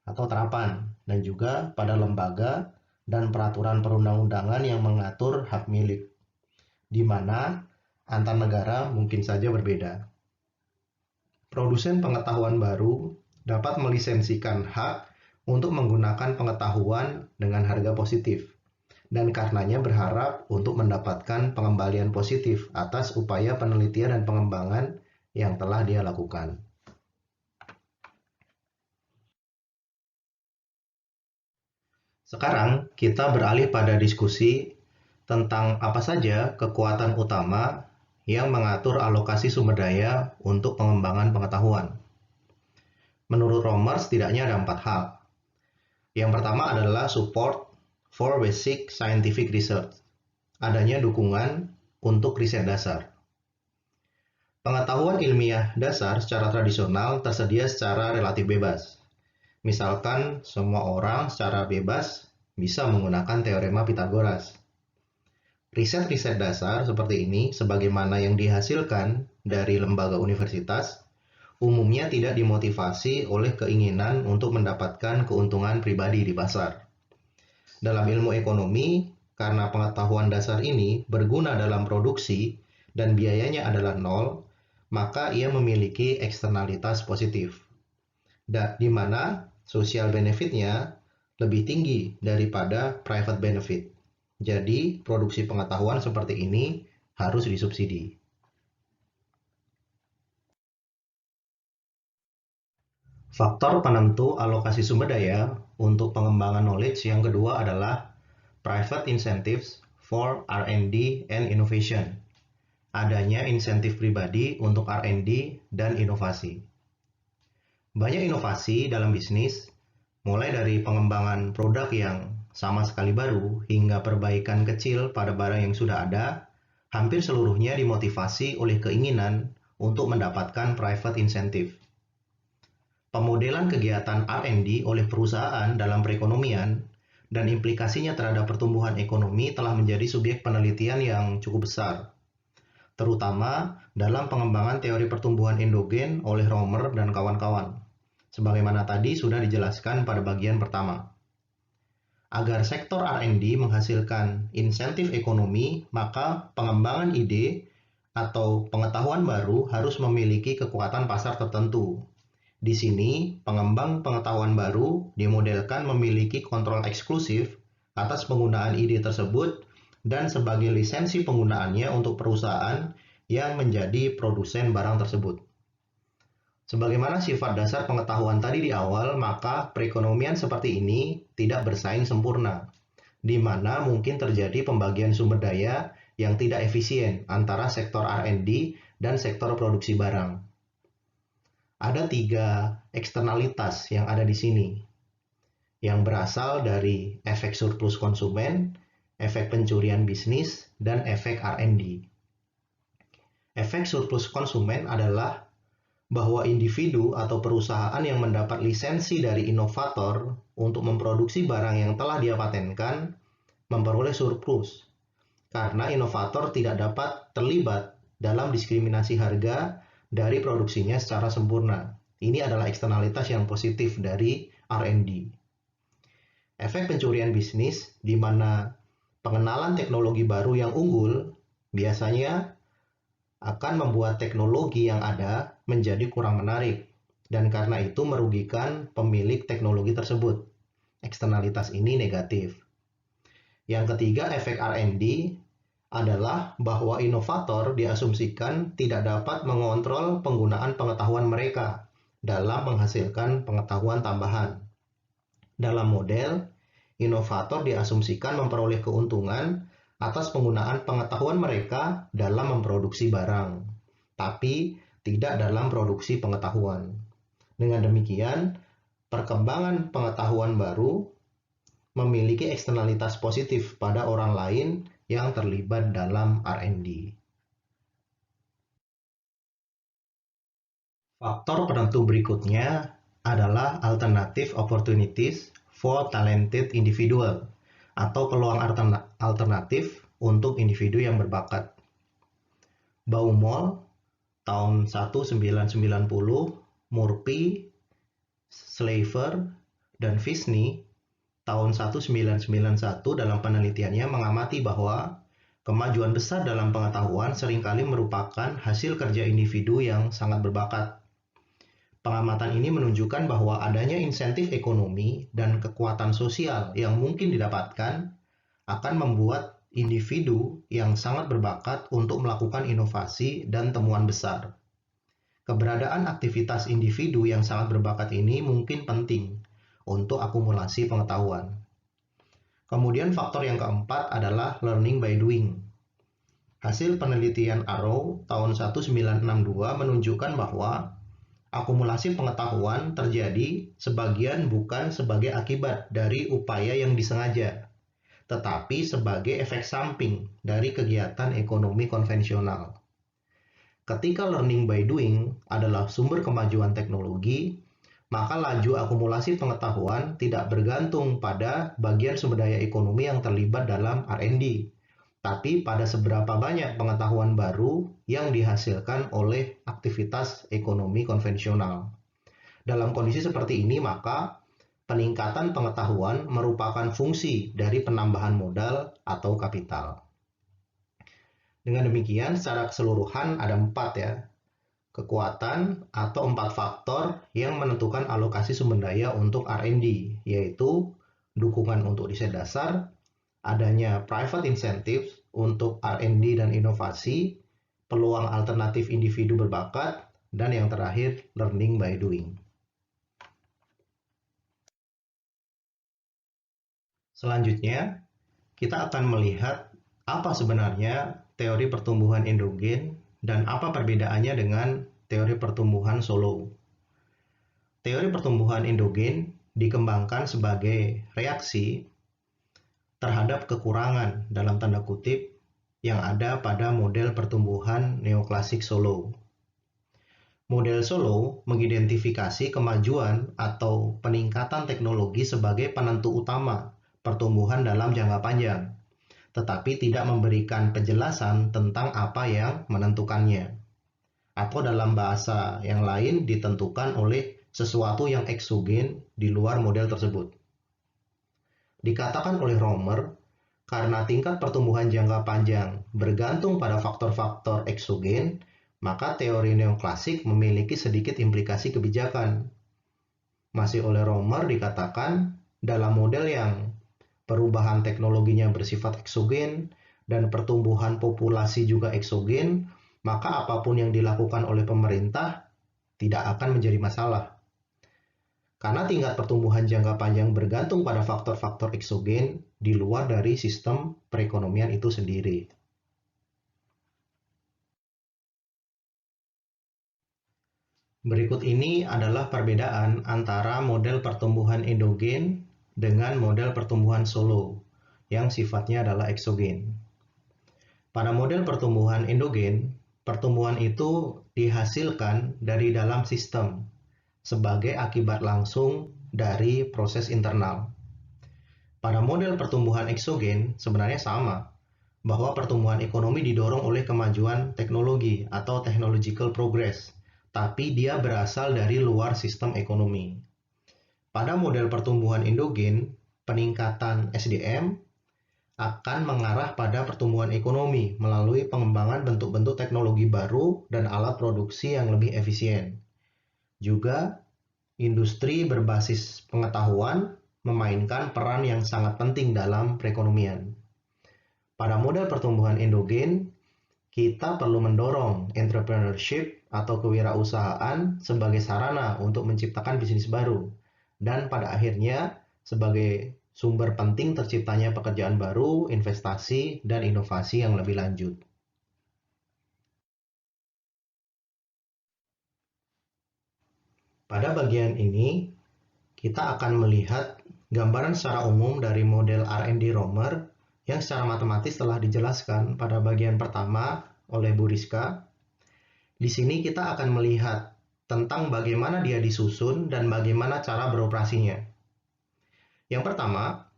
[SPEAKER 2] atau terapan, dan juga pada lembaga dan peraturan perundang-undangan yang mengatur hak milik, di mana antar negara mungkin saja berbeda. Produsen pengetahuan baru dapat melisensikan hak untuk menggunakan pengetahuan dengan harga positif, dan karenanya berharap untuk mendapatkan pengembalian positif atas upaya penelitian dan pengembangan yang telah dia lakukan. Sekarang kita beralih pada diskusi tentang apa saja kekuatan utama yang mengatur alokasi sumber daya untuk pengembangan pengetahuan. Menurut Romer, setidaknya ada 4 hal. Yang pertama adalah support for basic scientific research, adanya dukungan untuk riset dasar. Pengetahuan ilmiah dasar secara tradisional tersedia secara relatif bebas. Misalkan, semua orang secara bebas bisa menggunakan teorema Pythagoras. Riset-riset dasar seperti ini, sebagaimana yang dihasilkan dari lembaga universitas, umumnya tidak dimotivasi oleh keinginan untuk mendapatkan keuntungan pribadi di pasar. Dalam ilmu ekonomi, karena pengetahuan dasar ini berguna dalam produksi dan biayanya adalah nol, maka ia memiliki eksternalitas positif, di mana social benefit-nya lebih tinggi daripada private benefit. Jadi, produksi pengetahuan seperti ini harus disubsidi. Faktor penentu alokasi sumber daya untuk pengembangan knowledge yang kedua adalah private incentives for R&D and innovation. Adanya insentif pribadi untuk R&D dan inovasi. Banyak inovasi dalam bisnis, mulai dari pengembangan produk yang sama sekali baru hingga perbaikan kecil pada barang yang sudah ada, hampir seluruhnya dimotivasi oleh keinginan untuk mendapatkan private incentive. Pemodelan kegiatan R&D oleh perusahaan dalam perekonomian dan implikasinya terhadap pertumbuhan ekonomi telah menjadi subjek penelitian yang cukup besar, terutama dalam pengembangan teori pertumbuhan endogen oleh Romer dan kawan-kawan, sebagaimana tadi sudah dijelaskan pada bagian pertama. Agar sektor R&D menghasilkan insentif ekonomi, maka pengembangan ide atau pengetahuan baru harus memiliki kekuatan pasar tertentu. Di sini, pengembang pengetahuan baru dimodelkan memiliki kontrol eksklusif atas penggunaan ide tersebut dan sebagai lisensi penggunaannya untuk perusahaan yang menjadi produsen barang tersebut. Sebagaimana sifat dasar pengetahuan tadi di awal, maka perekonomian seperti ini tidak bersaing sempurna, di mana mungkin terjadi pembagian sumber daya yang tidak efisien antara sektor R&D dan sektor produksi barang. Ada 3 eksternalitas yang ada di sini, yang berasal dari efek surplus konsumen, efek pencurian bisnis, dan efek R&D. Efek surplus konsumen adalah bahwa individu atau perusahaan yang mendapat lisensi dari inovator untuk memproduksi barang yang telah dia patenkan memperoleh surplus karena inovator tidak dapat terlibat dalam diskriminasi harga dari produksinya secara sempurna. Ini adalah eksternalitas yang positif dari R&D. Efek pencurian bisnis, di mana pengenalan teknologi baru yang unggul biasanya akan membuat teknologi yang ada menjadi kurang menarik, dan karena itu merugikan pemilik teknologi tersebut. Eksternalitas ini negatif. Yang ketiga, efek R&D adalah bahwa inovator diasumsikan tidak dapat mengontrol penggunaan pengetahuan mereka dalam menghasilkan pengetahuan tambahan. Dalam model, inovator diasumsikan memperoleh keuntungan atas penggunaan pengetahuan mereka dalam memproduksi barang, tapi tidak dalam produksi pengetahuan. Dengan demikian, perkembangan pengetahuan baru memiliki eksternalitas positif pada orang lain yang terlibat dalam R&D. Faktor penentu berikutnya adalah alternative opportunities for talented individual atau peluang alternatif untuk individu yang berbakat. Baumol tahun 1990, Murphy, Slaver, dan Visney tahun 1991 dalam penelitiannya mengamati bahwa kemajuan besar dalam pengetahuan seringkali merupakan hasil kerja individu yang sangat berbakat. Pengamatan ini menunjukkan bahwa adanya insentif ekonomi dan kekuatan sosial yang mungkin didapatkan akan membuat individu yang sangat berbakat untuk melakukan inovasi dan temuan besar. Keberadaan aktivitas individu yang sangat berbakat ini mungkin penting untuk akumulasi pengetahuan. Kemudian faktor yang keempat adalah learning by doing. Hasil penelitian Arrow tahun 1962 menunjukkan bahwa akumulasi pengetahuan terjadi sebagian bukan sebagai akibat dari upaya yang disengaja, tetapi sebagai efek samping dari kegiatan ekonomi konvensional. Ketika learning by doing adalah sumber kemajuan teknologi, maka laju akumulasi pengetahuan tidak bergantung pada bagian sumber daya ekonomi yang terlibat dalam R&D, tapi pada seberapa banyak pengetahuan baru yang dihasilkan oleh aktivitas ekonomi konvensional. Dalam kondisi seperti ini, maka peningkatan pengetahuan merupakan fungsi dari penambahan modal atau kapital. Dengan demikian, secara keseluruhan ada 4 ya, kekuatan atau 4 faktor yang menentukan alokasi sumber daya untuk R&D, yaitu dukungan untuk riset dasar, adanya private incentives untuk R&D dan inovasi, peluang alternatif individu berbakat, dan yang terakhir, learning by doing. Selanjutnya, kita akan melihat apa sebenarnya teori pertumbuhan endogen dan apa perbedaannya dengan teori pertumbuhan solo. Teori pertumbuhan endogen dikembangkan sebagai reaksi terhadap kekurangan dalam tanda kutip yang ada pada model pertumbuhan neoklasik solo. Model solo mengidentifikasi kemajuan atau peningkatan teknologi sebagai penentu utama pertumbuhan dalam jangka panjang, tetapi tidak memberikan penjelasan tentang apa yang menentukannya. Atau dalam bahasa yang lain ditentukan oleh sesuatu yang eksogen di luar model tersebut. Dikatakan oleh Romer, karena tingkat pertumbuhan jangka panjang bergantung pada faktor-faktor eksogen, maka teori neoklasik memiliki sedikit implikasi kebijakan. Masih oleh Romer dikatakan, dalam model yang perubahan teknologinya bersifat eksogen, dan pertumbuhan populasi juga eksogen, maka apapun yang dilakukan oleh pemerintah tidak akan menjadi masalah. Karena tingkat pertumbuhan jangka panjang bergantung pada faktor-faktor eksogen di luar dari sistem perekonomian itu sendiri. Berikut ini adalah perbedaan antara model pertumbuhan endogen dengan model pertumbuhan solo yang sifatnya adalah eksogen. Pada model pertumbuhan endogen, pertumbuhan itu dihasilkan dari dalam sistem sebagai akibat langsung dari proses internal. Pada model pertumbuhan eksogen sebenarnya sama, bahwa pertumbuhan ekonomi didorong oleh kemajuan teknologi atau technological progress, tapi dia berasal dari luar sistem ekonomi. Pada model pertumbuhan endogen, peningkatan SDM akan mengarah pada pertumbuhan ekonomi melalui pengembangan bentuk-bentuk teknologi baru dan alat produksi yang lebih efisien. Juga, industri berbasis pengetahuan memainkan peran yang sangat penting dalam perekonomian. Pada model pertumbuhan endogen, kita perlu mendorong entrepreneurship atau kewirausahaan sebagai sarana untuk menciptakan bisnis baru, dan pada akhirnya sebagai sumber penting terciptanya pekerjaan baru, investasi, dan inovasi yang lebih lanjut. Pada bagian ini, kita akan melihat gambaran secara umum dari model R&D Romer yang secara matematis telah dijelaskan pada bagian pertama oleh Bu Rizka. Di sini kita akan melihat tentang bagaimana dia disusun dan bagaimana cara beroperasinya. Yang pertama,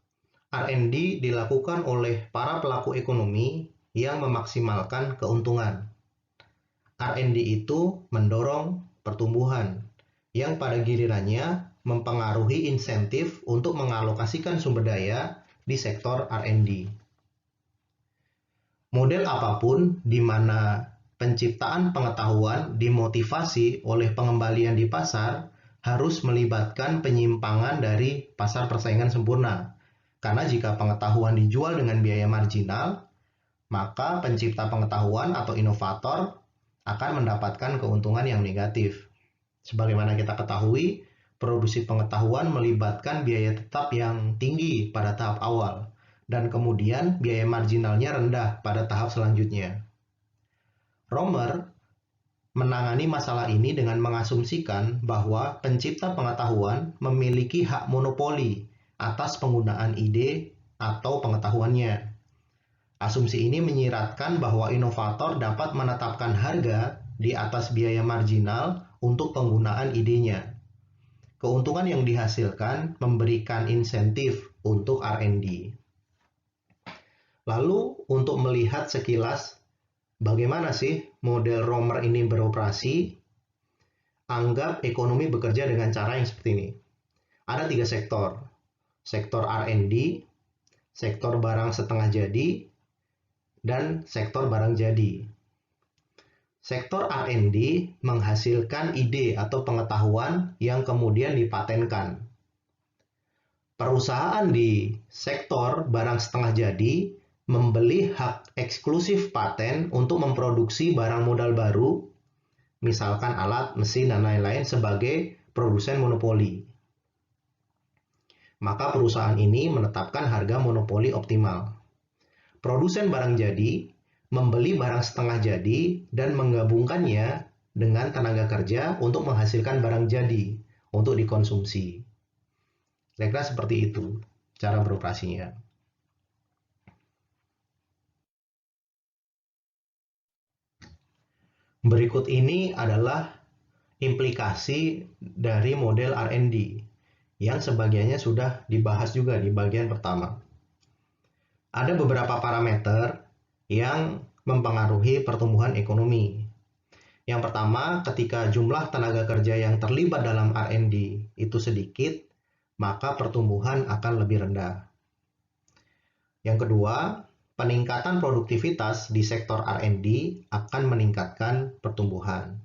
[SPEAKER 2] R&D dilakukan oleh para pelaku ekonomi yang memaksimalkan keuntungan. R&D itu mendorong pertumbuhan, yang pada gilirannya mempengaruhi insentif untuk mengalokasikan sumber daya di sektor R&D. Model apapun di mana penciptaan pengetahuan dimotivasi oleh pengembalian di pasar harus melibatkan penyimpangan dari pasar persaingan sempurna. Karena jika pengetahuan dijual dengan biaya marginal, maka pencipta pengetahuan atau inovator akan mendapatkan keuntungan yang negatif. Sebagaimana kita ketahui, produksi pengetahuan melibatkan biaya tetap yang tinggi pada tahap awal, dan kemudian biaya marginalnya rendah pada tahap selanjutnya. Romer menangani masalah ini dengan mengasumsikan bahwa pencipta pengetahuan memiliki hak monopoli atas penggunaan ide atau pengetahuannya. Asumsi ini menyiratkan bahwa inovator dapat menetapkan harga di atas biaya marginal untuk penggunaan idenya. Keuntungan yang dihasilkan memberikan insentif untuk R&D. Lalu, untuk melihat sekilas bagaimana sih model Romer ini beroperasi, anggap ekonomi bekerja dengan cara yang seperti ini. Ada 3 sektor. Sektor R&D, sektor barang setengah jadi, dan sektor barang jadi. Sektor R&D menghasilkan ide atau pengetahuan yang kemudian dipatenkan. Perusahaan di sektor barang setengah jadi membeli hak eksklusif paten untuk memproduksi barang modal baru, misalkan alat, mesin, dan lain-lain sebagai produsen monopoli. Maka perusahaan ini menetapkan harga monopoli optimal. Produsen barang jadi membeli barang setengah jadi dan menggabungkannya dengan tenaga kerja untuk menghasilkan barang jadi untuk dikonsumsi. Kira-kira seperti itu cara beroperasinya. Berikut ini adalah implikasi dari model R&D yang sebagiannya sudah dibahas juga di bagian pertama. Ada beberapa parameter yang mempengaruhi pertumbuhan ekonomi. Yang pertama, ketika jumlah tenaga kerja yang terlibat dalam R&D itu sedikit, maka pertumbuhan akan lebih rendah. Yang kedua, peningkatan produktivitas di sektor R&D akan meningkatkan pertumbuhan.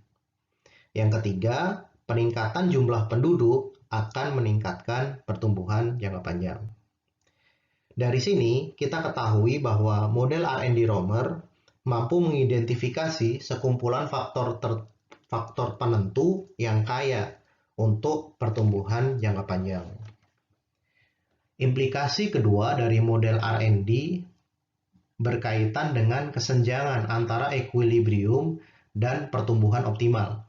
[SPEAKER 2] Yang ketiga, peningkatan jumlah penduduk akan meningkatkan pertumbuhan jangka panjang. Dari sini, kita ketahui bahwa model R&D Romer mampu mengidentifikasi sekumpulan faktor penentu yang kaya untuk pertumbuhan jangka panjang. Implikasi kedua dari model R&D berkaitan dengan kesenjangan antara equilibrium dan pertumbuhan optimal.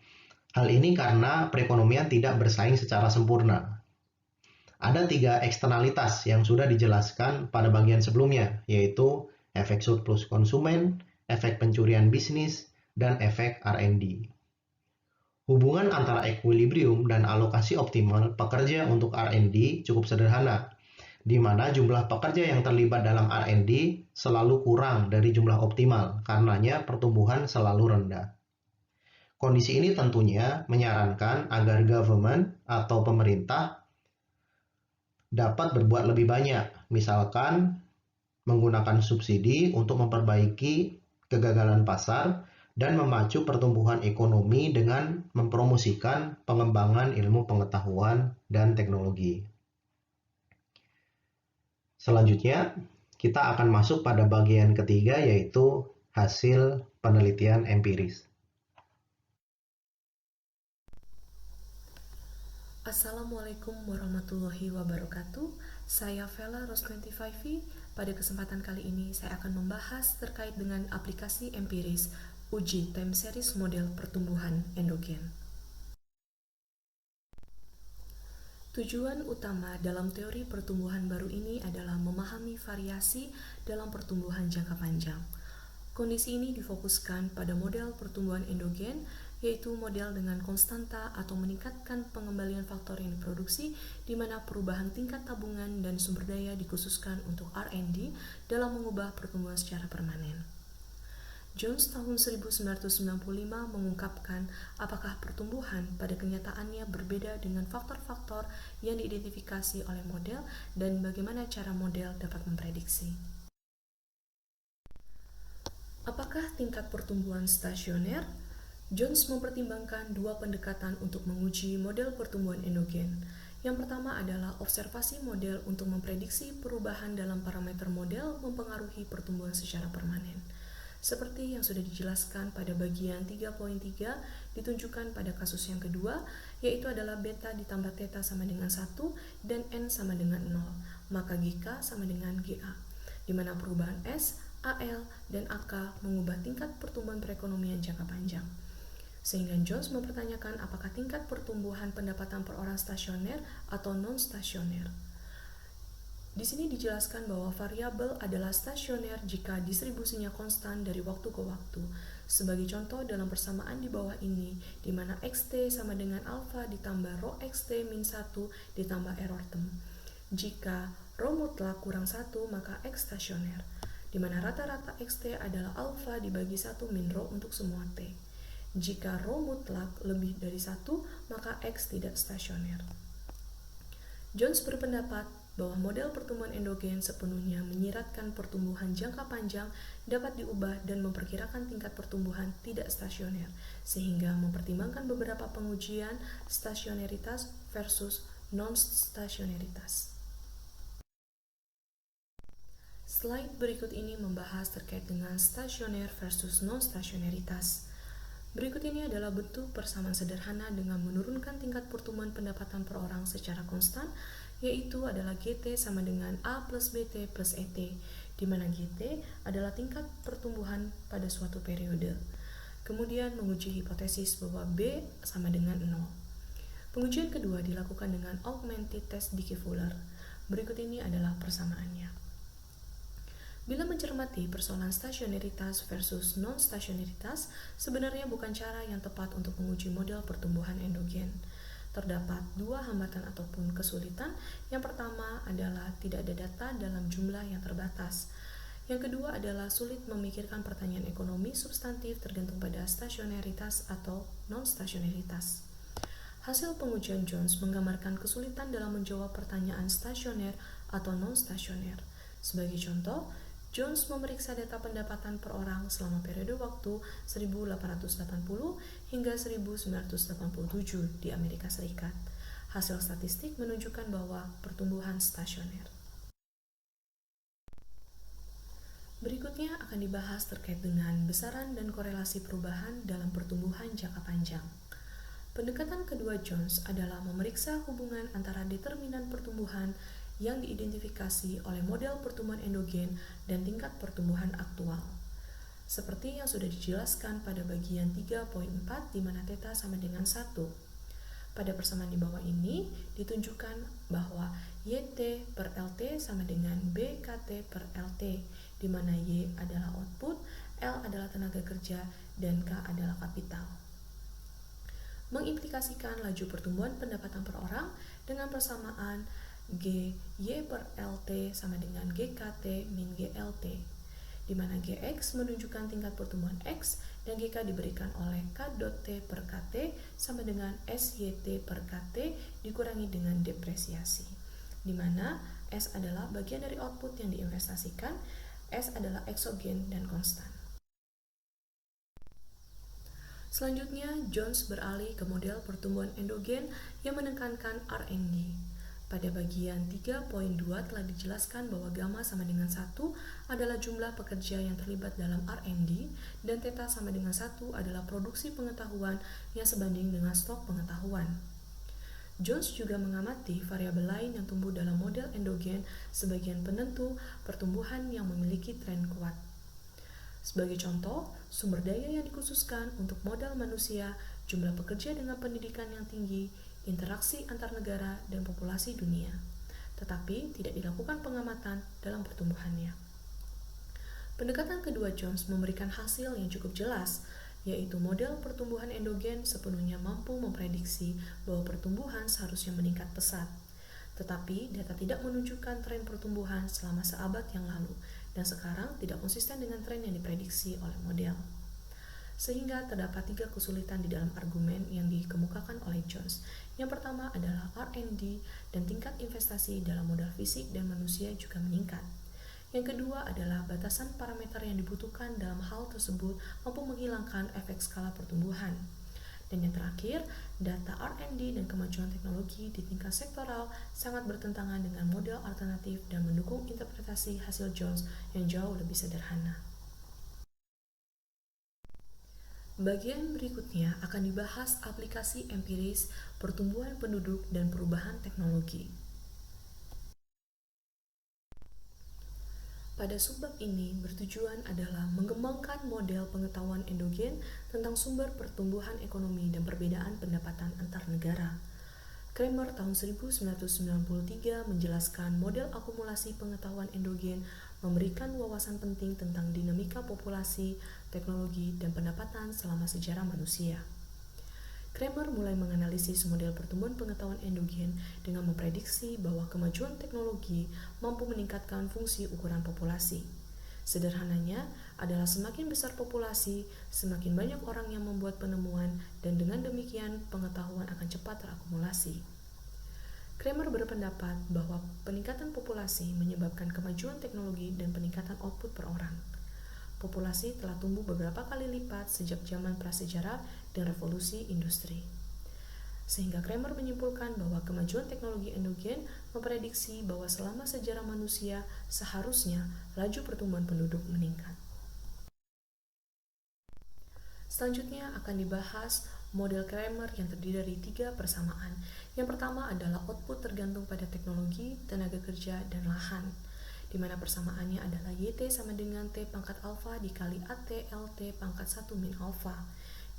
[SPEAKER 2] Hal ini karena perekonomian tidak bersaing secara sempurna. Ada 3 eksternalitas yang sudah dijelaskan pada bagian sebelumnya, yaitu efek surplus konsumen, efek pencurian bisnis, dan efek R&D. Hubungan antara equilibrium dan alokasi optimal pekerja untuk R&D cukup sederhana, di mana jumlah pekerja yang terlibat dalam R&D selalu kurang dari jumlah optimal, karenanya pertumbuhan selalu rendah. Kondisi ini tentunya menyarankan agar government atau pemerintah dapat berbuat lebih banyak, misalkan menggunakan subsidi untuk memperbaiki kegagalan pasar dan memacu pertumbuhan ekonomi dengan mempromosikan pengembangan ilmu pengetahuan dan teknologi. Selanjutnya, kita akan masuk pada bagian ketiga, yaitu hasil penelitian empiris.
[SPEAKER 3] Assalamualaikum warahmatullahi wabarakatuh. Saya Vela Ros25V. Pada kesempatan kali ini saya akan membahas terkait dengan aplikasi empiris uji time series model pertumbuhan endogen. Tujuan utama dalam teori pertumbuhan baru ini adalah memahami variasi dalam pertumbuhan jangka panjang. Kondisi ini difokuskan pada model pertumbuhan endogen, yaitu model dengan konstanta atau meningkatkan pengembalian faktor yang diproduksi, di mana perubahan tingkat tabungan dan sumber daya dikhususkan untuk R&D dalam mengubah pertumbuhan secara permanen. Jones tahun 1995 mengungkapkan apakah pertumbuhan pada kenyataannya berbeda dengan faktor-faktor yang diidentifikasi oleh model dan bagaimana cara model dapat memprediksi. Apakah tingkat pertumbuhan stasioner? Jones mempertimbangkan dua pendekatan untuk menguji model pertumbuhan endogen. Yang pertama adalah observasi model untuk memprediksi perubahan dalam parameter model mempengaruhi pertumbuhan secara permanen. Seperti yang sudah dijelaskan pada bagian 3.3, ditunjukkan pada kasus yang kedua, yaitu adalah beta ditambah theta sama dengan 1 dan n sama dengan 0, maka GK sama dengan GA, di mana perubahan S, AL, dan AK mengubah tingkat pertumbuhan perekonomian jangka panjang. Sehingga Jones mempertanyakan apakah tingkat pertumbuhan pendapatan per orang stasioner atau non-stasioner. Di sini dijelaskan bahwa variabel adalah stasioner jika distribusinya konstan dari waktu ke waktu. Sebagai contoh dalam persamaan di bawah ini, di mana XT sama dengan alpha ditambah rho XT min 1 ditambah error term. Jika rho mutlak kurang 1, maka X stasioner, di mana rata-rata XT adalah alpha dibagi 1 min rho untuk semua T. Jika rho mutlak lebih dari 1, maka X tidak stasioner. Jones berpendapat bahwa model pertumbuhan endogen sepenuhnya menyiratkan pertumbuhan jangka panjang dapat diubah dan memperkirakan tingkat pertumbuhan tidak stasioner, sehingga mempertimbangkan beberapa pengujian stasioneritas versus non-stasioneritas. Slide berikut ini membahas terkait dengan stasioner versus non-stasioneritas. Berikut ini adalah bentuk persamaan sederhana dengan menurunkan tingkat pertumbuhan pendapatan per orang secara konstan, yaitu adalah GT sama dengan A plus BT plus ET, di mana GT adalah tingkat pertumbuhan pada suatu periode. Kemudian menguji hipotesis bahwa B sama dengan 0. Pengujian kedua dilakukan dengan augmented test Dickey-Fuller. Berikut ini adalah persamaannya. Bila mencermati persoalan stasioneritas versus non-stasioneritas, sebenarnya bukan cara yang tepat untuk menguji model pertumbuhan endogen. Terdapat dua hambatan ataupun kesulitan. Yang pertama adalah tidak ada data dalam jumlah yang terbatas. Yang kedua adalah sulit memikirkan pertanyaan ekonomi substantif tergantung pada stasioneritas atau non-stasioneritas. Hasil pengujian Jones menggambarkan kesulitan dalam menjawab pertanyaan stasioner atau non-stasioner. Sebagai contoh, Jones memeriksa data pendapatan per orang selama periode waktu 1880 hingga 1987 di Amerika Serikat. Hasil statistik menunjukkan bahwa pertumbuhan stasioner. Berikutnya akan dibahas terkait dengan besaran dan korelasi perubahan dalam pertumbuhan jangka panjang. Pendekatan kedua Jones adalah memeriksa hubungan antara determinan pertumbuhan yang diidentifikasi oleh model pertumbuhan endogen dan tingkat pertumbuhan aktual. Seperti yang sudah dijelaskan pada bagian 3.4 di mana theta sama dengan 1. Pada persamaan di bawah ini ditunjukkan bahwa YT per LT sama dengan BKT per LT, di mana Y adalah output, L adalah tenaga kerja, dan K adalah kapital. Mengimplikasikan laju pertumbuhan pendapatan per orang dengan persamaan G Y per LT sama dengan GKT min GLT, di mana Gx menunjukkan tingkat pertumbuhan X dan GK diberikan oleh K.T per KT sama dengan SYT per KT dikurangi dengan depresiasi, di mana S adalah bagian dari output yang diinvestasikan, S adalah eksogen dan konstan. Selanjutnya, Jones beralih ke model pertumbuhan endogen yang menekankan R&D. Pada bagian 3.2 telah dijelaskan bahwa gamma sama dengan 1 adalah jumlah pekerja yang terlibat dalam R&D dan theta sama dengan 1 adalah produksi pengetahuan yang sebanding dengan stok pengetahuan. Jones juga mengamati variabel lain yang tumbuh dalam model endogen sebagian penentu pertumbuhan yang memiliki tren kuat. Sebagai contoh, sumber daya yang dikhususkan untuk modal manusia, jumlah pekerja dengan pendidikan yang tinggi, interaksi antar negara, dan populasi dunia, tetapi tidak dilakukan pengamatan dalam pertumbuhannya. Pendekatan kedua Jones memberikan hasil yang cukup jelas, yaitu model pertumbuhan endogen sepenuhnya mampu memprediksi bahwa pertumbuhan seharusnya meningkat pesat. Tetapi data tidak menunjukkan tren pertumbuhan selama seabad yang lalu, dan sekarang tidak konsisten dengan tren yang diprediksi oleh model. Sehingga terdapat 3 kesulitan di dalam argumen yang dikemukakan oleh Jones. Yang pertama adalah R&D dan tingkat investasi dalam modal fisik dan manusia juga meningkat. Yang kedua adalah batasan parameter yang dibutuhkan dalam hal tersebut mampu menghilangkan efek skala pertumbuhan. Dan yang terakhir, data R&D dan kemajuan teknologi di tingkat sektoral sangat bertentangan dengan model alternatif dan mendukung interpretasi hasil Jones yang jauh lebih sederhana. Bagian berikutnya akan dibahas aplikasi empiris, pertumbuhan penduduk, dan perubahan teknologi. Pada subbab ini bertujuan adalah mengembangkan model pengetahuan endogen tentang sumber pertumbuhan ekonomi dan perbedaan pendapatan antar negara. Kramer tahun 1993 menjelaskan model akumulasi pengetahuan endogen memberikan wawasan penting tentang dinamika populasi, teknologi, dan pendapatan selama sejarah manusia. Kramer mulai menganalisis model pertumbuhan pengetahuan endogen dengan memprediksi bahwa kemajuan teknologi mampu meningkatkan fungsi ukuran populasi. Sederhananya adalah semakin besar populasi, semakin banyak orang yang membuat penemuan, dan dengan demikian pengetahuan akan cepat terakumulasi. Kramer berpendapat bahwa peningkatan populasi menyebabkan kemajuan teknologi dan peningkatan output per orang. Populasi telah tumbuh beberapa kali lipat sejak zaman prasejarah dan revolusi industri. Sehingga Kramer menyimpulkan bahwa kemajuan teknologi endogen memprediksi bahwa selama sejarah manusia seharusnya laju pertumbuhan penduduk meningkat. Selanjutnya akan dibahas model Kramer yang terdiri dari 3 persamaan. Yang pertama adalah output tergantung pada teknologi, tenaga kerja, dan lahan, di mana persamaannya adalah YT sama dengan T pangkat alfa dikali AT LT pangkat 1 min alfa,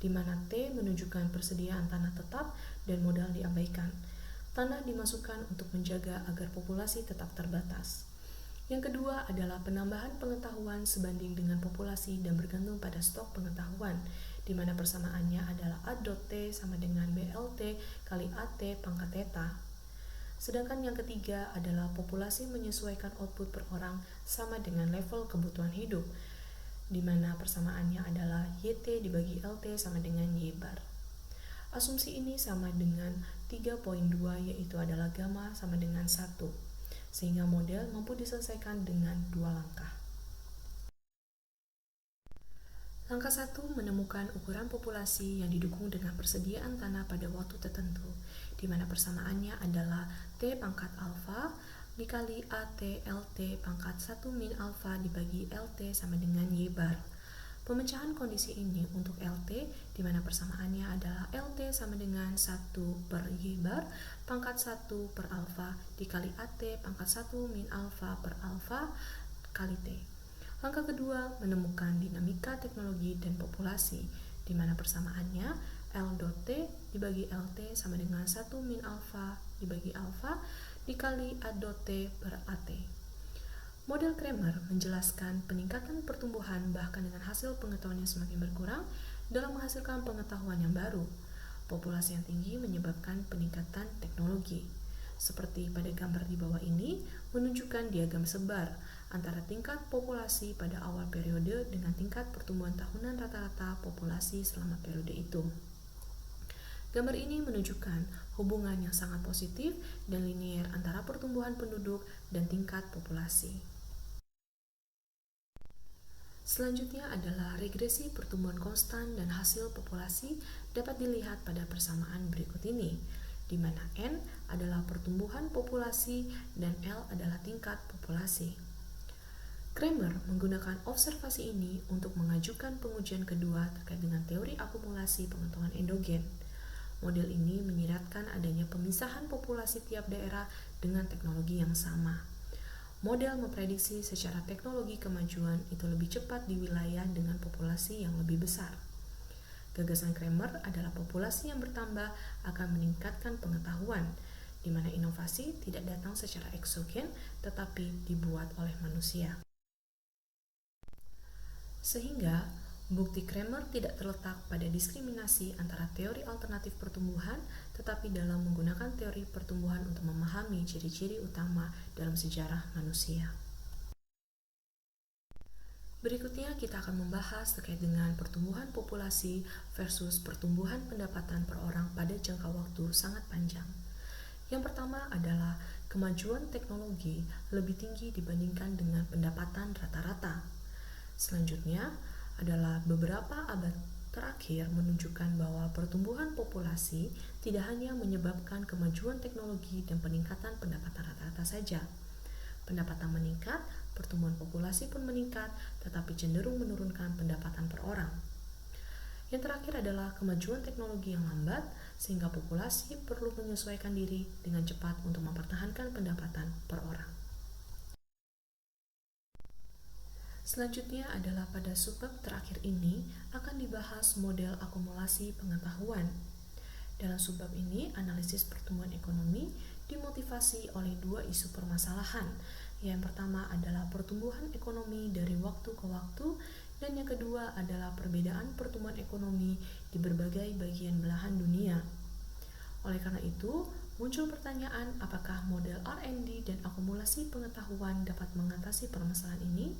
[SPEAKER 3] di mana T menunjukkan persediaan tanah tetap dan modal diabaikan. Tanah dimasukkan untuk menjaga agar populasi tetap terbatas. Yang kedua adalah penambahan pengetahuan sebanding dengan populasi dan bergantung pada stok pengetahuan, di mana persamaannya adalah A.T sama dengan BLT kali AT pangkat theta. Sedangkan yang ketiga adalah populasi menyesuaikan output per orang sama dengan level kebutuhan hidup, di mana persamaannya adalah YT dibagi LT sama dengan Y bar. Asumsi ini sama dengan 3.2 yaitu adalah gamma sama dengan 1. Sehingga model mampu diselesaikan dengan 2 langkah. Langkah 1 menemukan ukuran populasi yang didukung dengan persediaan tanah pada waktu tertentu, di mana persamaannya adalah T pangkat alfa dikali AT LT pangkat 1 min alfa dibagi LT sama dengan Y bar. Pemecahan kondisi ini untuk LT, di mana persamaannya adalah LT sama dengan 1 per Y bar pangkat 1 per alfa dikali AT pangkat 1 min alfa per alfa kali T. Langkah kedua, menemukan dinamika teknologi dan populasi, di mana persamaannya L dot T dibagi LT sama dengan 1 min alfa dibagi alfa dikali A dot T per AT. Model Kramer menjelaskan peningkatan pertumbuhan bahkan dengan hasil pengetahuan yang semakin berkurang dalam menghasilkan pengetahuan yang baru. Populasi yang tinggi menyebabkan peningkatan teknologi. Seperti pada gambar di bawah ini menunjukkan diagram sebar antara tingkat populasi pada awal periode dengan tingkat pertumbuhan tahunan rata-rata populasi selama periode itu. Gambar ini menunjukkan hubungan yang sangat positif dan linier antara pertumbuhan penduduk dan tingkat populasi. Selanjutnya adalah regresi pertumbuhan konstan dan hasil populasi dapat dilihat pada persamaan berikut ini, di mana N adalah pertumbuhan populasi dan L adalah tingkat populasi. Kramer menggunakan observasi ini untuk mengajukan pengujian kedua terkait dengan teori akumulasi pengetahuan endogen. Model ini menyiratkan adanya pemisahan populasi tiap daerah dengan teknologi yang sama. Model memprediksi secara teknologi kemajuan itu lebih cepat di wilayah dengan populasi yang lebih besar. Gagasan Kramer adalah populasi yang bertambah akan meningkatkan pengetahuan, di mana inovasi tidak datang secara eksogen tetapi dibuat oleh manusia. Sehingga, bukti Kramer tidak terletak pada diskriminasi antara teori alternatif pertumbuhan, tetapi dalam menggunakan teori pertumbuhan untuk memahami ciri-ciri utama dalam sejarah manusia. Berikutnya kita akan membahas terkait dengan pertumbuhan populasi versus pertumbuhan pendapatan per orang pada jangka waktu sangat panjang. Yang pertama adalah kemajuan teknologi lebih tinggi dibandingkan dengan pendapatan rata-rata. Selanjutnya adalah beberapa abad terakhir menunjukkan bahwa pertumbuhan populasi tidak hanya menyebabkan kemajuan teknologi dan peningkatan pendapatan rata-rata saja. Pendapatan meningkat, pertumbuhan populasi pun meningkat, tetapi cenderung menurunkan pendapatan per orang. Yang terakhir adalah kemajuan teknologi yang lambat, sehingga populasi perlu menyesuaikan diri dengan cepat untuk mempertahankan pendapatan per orang. Selanjutnya adalah pada subbab terakhir ini akan dibahas model akumulasi pengetahuan. Dalam subbab ini, analisis pertumbuhan ekonomi dimotivasi oleh dua isu permasalahan. Yang pertama adalah pertumbuhan ekonomi dari waktu ke waktu, dan yang kedua adalah perbedaan pertumbuhan ekonomi di berbagai bagian belahan dunia. Oleh karena itu, muncul pertanyaan apakah model R&D dan akumulasi pengetahuan dapat mengatasi permasalahan ini?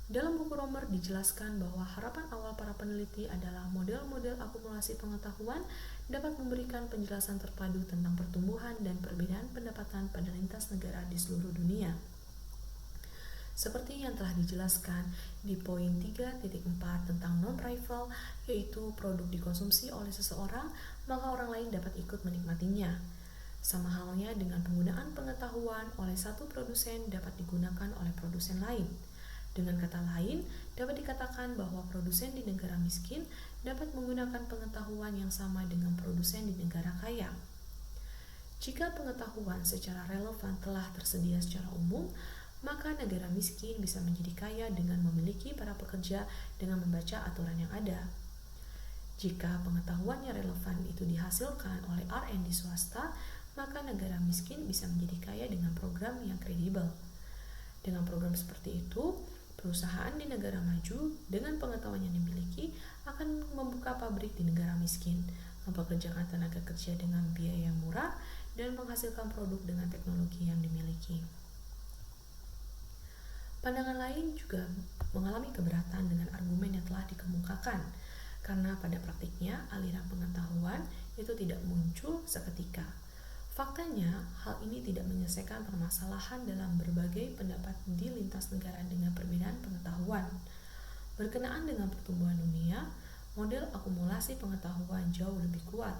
[SPEAKER 3] Dalam buku Romer dijelaskan bahwa harapan awal para peneliti adalah model-model akumulasi pengetahuan dapat memberikan penjelasan terpadu tentang pertumbuhan dan perbedaan pendapatan pada lintas negara di seluruh dunia. Seperti yang telah dijelaskan di poin 3.4 tentang non-rival, yaitu produk dikonsumsi oleh seseorang, maka orang lain dapat ikut menikmatinya. Sama halnya dengan penggunaan pengetahuan oleh satu produsen dapat digunakan oleh produsen lain. Dengan kata lain, dapat dikatakan bahwa produsen di negara miskin dapat menggunakan pengetahuan yang sama dengan produsen di negara kaya. Jika pengetahuan secara relevan telah tersedia secara umum, maka negara miskin bisa menjadi kaya dengan memiliki para pekerja dengan membaca aturan yang ada. Jika pengetahuan yang relevan itu dihasilkan oleh R&D swasta, maka negara miskin bisa menjadi kaya dengan program yang kredibel. Dengan program seperti itu, perusahaan di negara maju dengan pengetahuan yang dimiliki akan membuka pabrik di negara miskin, mempekerjakan tenaga kerja dengan biaya yang murah, dan menghasilkan produk dengan teknologi yang dimiliki. Pandangan lain juga mengalami keberatan dengan argumen yang telah dikemukakan, karena pada praktiknya aliran pengetahuan itu tidak muncul seketika. Faktanya, hal ini tidak menyelesaikan permasalahan dalam berbagai pendapat di lintas negara dengan perbedaan pengetahuan. Berkenaan dengan pertumbuhan dunia, model akumulasi pengetahuan jauh lebih kuat.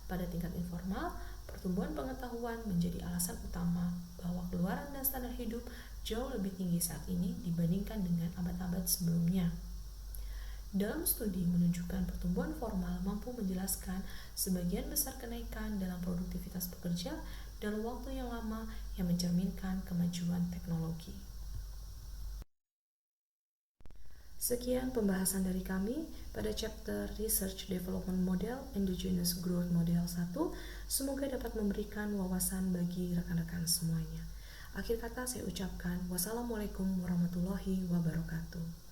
[SPEAKER 3] Pada tingkat informal, pertumbuhan pengetahuan menjadi alasan utama bahwa bahwa keluaran dan standar hidup jauh lebih tinggi saat ini dibandingkan dengan abad-abad sebelumnya. Dalam studi menunjukkan pertumbuhan formal mampu menjelaskan sebagian besar kenaikan dalam produktivitas pekerja dalam waktu yang lama yang mencerminkan kemajuan teknologi. Sekian pembahasan dari kami pada chapter Research Development Model Endogenous Growth Model 1. Semoga dapat memberikan wawasan bagi rekan-rekan semuanya. Akhir kata saya ucapkan wassalamualaikum warahmatullahi wabarakatuh.